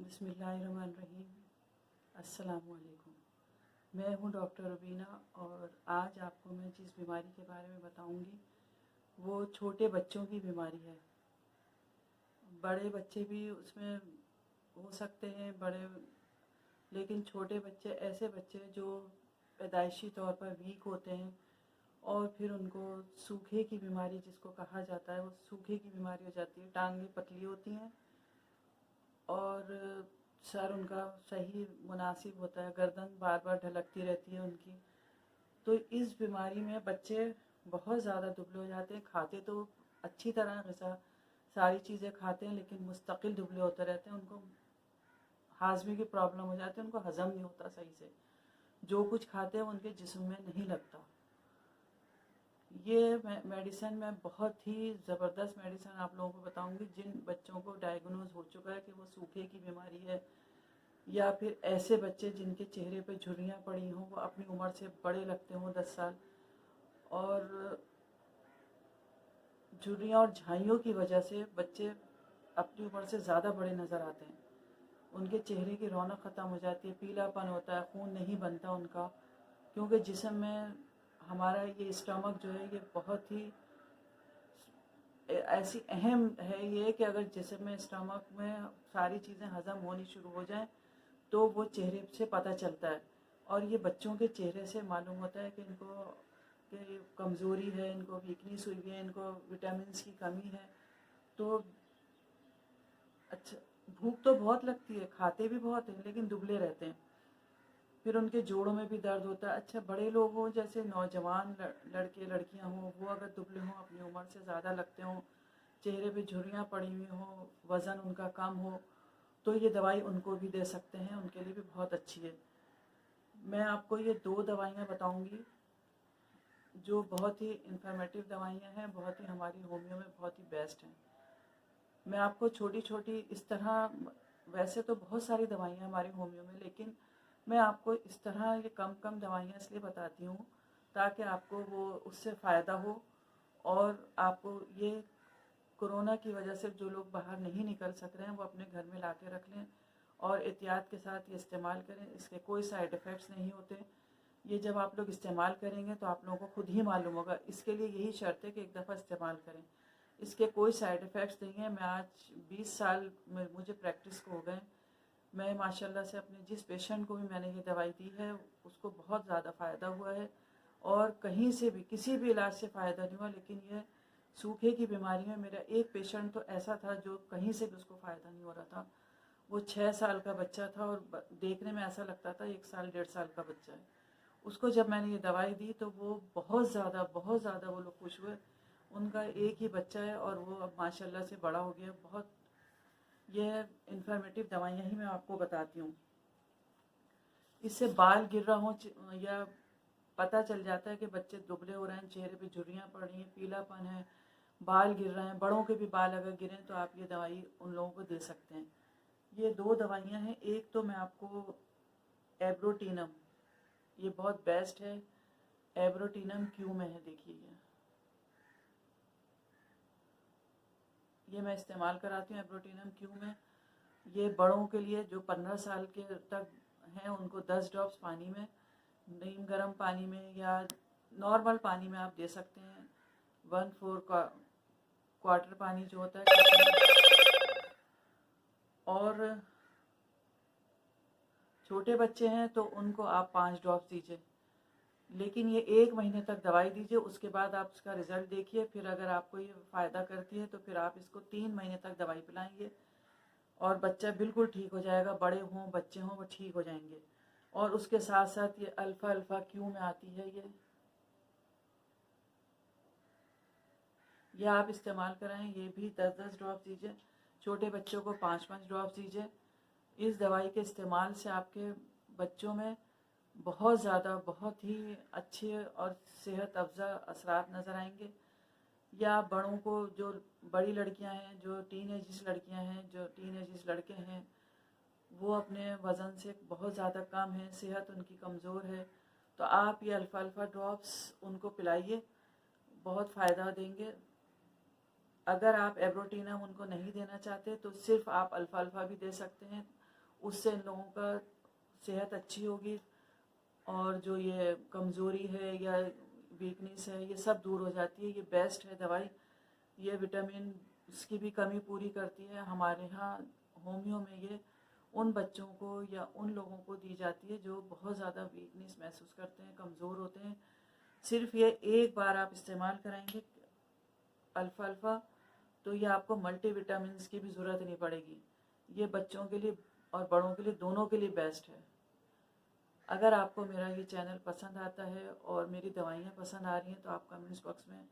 बिस्मिल्लाहिर्रहमानिर्रहीम। अस्सलामुअलैकुम। मैं हूँ डॉक्टर रुबीना और आज आपको मैं जिस बीमारी के बारे में बताऊँगी वो छोटे बच्चों की बीमारी है। बड़े बच्चे भी उसमें हो सकते हैं बड़े, लेकिन छोटे बच्चे ऐसे बच्चे जो पैदाइशी तौर पर वीक होते हैं और फिर उनको सूखे की बीमारी जिसको कहा जाता है वो सूखे की बीमारी हो जाती है। टांगें पतली होती हैं और सर उनका सही मुनासिब होता है, गर्दन बार बार ढलकती रहती है उनकी। तो इस बीमारी में बच्चे बहुत ज़्यादा दुबले हो जाते हैं। खाते तो अच्छी तरह ग़िज़ा सारी चीज़ें खाते हैं लेकिन मुस्तकिल दुबले होते रहते हैं। उनको हाजमे की प्रॉब्लम हो जाती है, उनको हज़म नहीं होता सही से, जो कुछ खाते हैं उनके जिस्म में नहीं लगता। ये मेडिसिन मैं बहुत ही ज़बरदस्त मेडिसिन आप लोगों को बताऊंगी जिन बच्चों को डायग्नोज हो चुका है कि वो सूखे की बीमारी है, या फिर ऐसे बच्चे जिनके चेहरे पे झुर्रियाँ पड़ी हों, वो अपनी उम्र से बड़े लगते हों 10 साल, और झुर्रियाँ और झाइयों की वजह से बच्चे अपनी उम्र से ज़्यादा बड़े नज़र आते हैं। उनके चेहरे की रौनक ख़त्म हो जाती है, पीलापन होता है, खून नहीं बनता उनका, क्योंकि जिस्म में हमारा ये स्टमक जो है ये बहुत ही ऐसी अहम है ये कि अगर जिस्म में स्टमक में सारी चीज़ें हज़म होनी शुरू हो जाएं तो वो चेहरे से पता चलता है। और ये बच्चों के चेहरे से मालूम होता है कि इनको कि कमज़ोरी है, इनको वीकनेस हुई है, इनको विटामिन्स की कमी है। तो अच्छा, भूख तो बहुत लगती है, खाते भी बहुत हैं लेकिन दुबले रहते हैं। फिर उनके जोड़ों में भी दर्द होता है। अच्छा, बड़े लोग हों, जैसे नौजवान लड़के लड़कियां हों, वो अगर दुबले हों, अपनी उम्र से ज़्यादा लगते हों, चेहरे पे झुर्रियाँ पड़ी हुई हों, वज़न उनका कम हो, तो ये दवाई उनको भी दे सकते हैं, उनके लिए भी बहुत अच्छी है। मैं आपको ये 2 दवाइयाँ बताऊँगी जो बहुत ही इन्फॉर्मेटिव दवाइयाँ हैं, बहुत ही हमारी होमियो में बहुत ही बेस्ट हैं। मैं आपको छोटी छोटी इस तरह, वैसे तो बहुत सारी दवाइयाँ हमारी होमियो में, लेकिन मैं आपको इस तरह ये कम कम दवाइयाँ इसलिए बताती हूँ ताकि आपको वो उससे फ़ायदा हो। और आपको ये कोरोना की वजह से जो लोग बाहर नहीं निकल सक रहे हैं वो अपने घर में ला के रख लें और एहतियात के साथ ये इस्तेमाल करें। इसके कोई साइड इफ़ेक्ट्स नहीं होते। ये जब आप लोग इस्तेमाल करेंगे तो आप लोगों को खुद ही मालूम होगा। इसके लिए यही शर्त है कि एक दफ़ा इस्तेमाल करें। इसके कोई साइड इफ़ेक्ट्स नहीं है। मैं आज 20 साल में मुझे प्रैक्टिस को हो गए। मैं माशाल्लाह से अपने जिस पेशेंट को भी मैंने ये दवाई दी है उसको बहुत ज़्यादा फ़ायदा हुआ है, और कहीं से भी किसी भी इलाज से फ़ायदा नहीं हुआ। लेकिन यह सूखे की बीमारी में मेरा एक पेशेंट तो ऐसा था जो कहीं से भी उसको फ़ायदा नहीं हो रहा था। वो 6 साल का बच्चा था और देखने में ऐसा लगता था 1 साल 1.5 साल का बच्चा है। उसको जब मैंने ये दवाई दी तो वो बहुत ज़्यादा वो लोग खुश हुए। उनका एक ही बच्चा है और वो अब माशाल्लाह से बड़ा हो गया। बहुत यह इन्फॉर्मेटिव दवाइयाँ ही मैं आपको बताती हूँ। इससे बाल गिर रहा हो या पता चल जाता है कि बच्चे दुबले हो रहे हैं, चेहरे पे झुर्रियाँ पड़ रही हैं, पीलापन है, बाल गिर रहे हैं, बड़ों के भी बाल अगर गिरें तो आप ये दवाई उन लोगों को दे सकते हैं। ये 2 दवाइयाँ हैं। एक तो मैं आपको एब्रोटीनम, ये बहुत बेस्ट है, एब्रोटीनम क्यू में है, देखिए ये मैं इस्तेमाल कराती हूँ एब्रोटीनम क्यू में। ये बड़ों के लिए जो 15 साल के तक हैं उनको 10 ड्रॉप्स पानी में, नीम गर्म पानी में या नॉर्मल पानी में आप दे सकते हैं। 1/4 क्वार्टर पानी जो होता है। और छोटे बच्चे हैं तो उनको आप 5 ड्रॉप्स दीजिए, लेकिन ये 1 महीने तक दवाई दीजिए। उसके बाद आप इसका रिज़ल्ट देखिए, फिर अगर आपको ये फ़ायदा करती है तो फिर आप इसको 3 महीने तक दवाई पिलाएंगे और बच्चा बिल्कुल ठीक हो जाएगा। बड़े हों बच्चे हों वो ठीक हो जाएंगे। और उसके साथ साथ ये अल्फ़ा अल्फ़ा क्यू में आती है, ये आप इस्तेमाल कराएं। ये भी 10-10 ड्रॉप्स दीजिए। छोटे बच्चों को 5-5 ड्रॉप्स दीजिए। इस दवाई के इस्तेमाल से आपके बच्चों में बहुत ही अच्छे और सेहत अफ़ज़ा असरात नज़र आएंगे। या बड़ों को, जो बड़ी लड़कियां हैं, जो टीनेज लड़कियां हैं, जो टीनेज लड़के हैं, वो अपने वज़न से बहुत ज़्यादा कम है, सेहत उनकी कमज़ोर है, तो आप ये अल्फ़ा अल्फ़ा ड्रॉप्स उनको पिलाइए, बहुत फ़ायदा देंगे। अगर आप एब्रोटीनम उनको नहीं देना चाहते तो सिर्फ आप अल्फ़ा अल्फ़ा भी दे सकते हैं। उससे इन लोगों का सेहत अच्छी होगी और जो ये कमज़ोरी है या वीकनेस है ये सब दूर हो जाती है। ये बेस्ट है दवाई। ये विटामिन की भी कमी पूरी करती है। हमारे यहाँ होमियो में ये उन बच्चों को या उन लोगों को दी जाती है जो बहुत ज़्यादा वीकनेस महसूस करते हैं, कमज़ोर होते हैं। सिर्फ ये एक बार आप इस्तेमाल कराएंगे अल्फ़ा अल्फ़ा तो ये आपको मल्टी विटामिन्स की भी ज़रूरत नहीं पड़ेगी। ये बच्चों के लिए और बड़ों के लिए दोनों के लिए बेस्ट है। अगर आपको मेरा ये चैनल पसंद आता है और मेरी दवाइयाँ पसंद आ रही हैं तो आप कमेंट्स बॉक्स में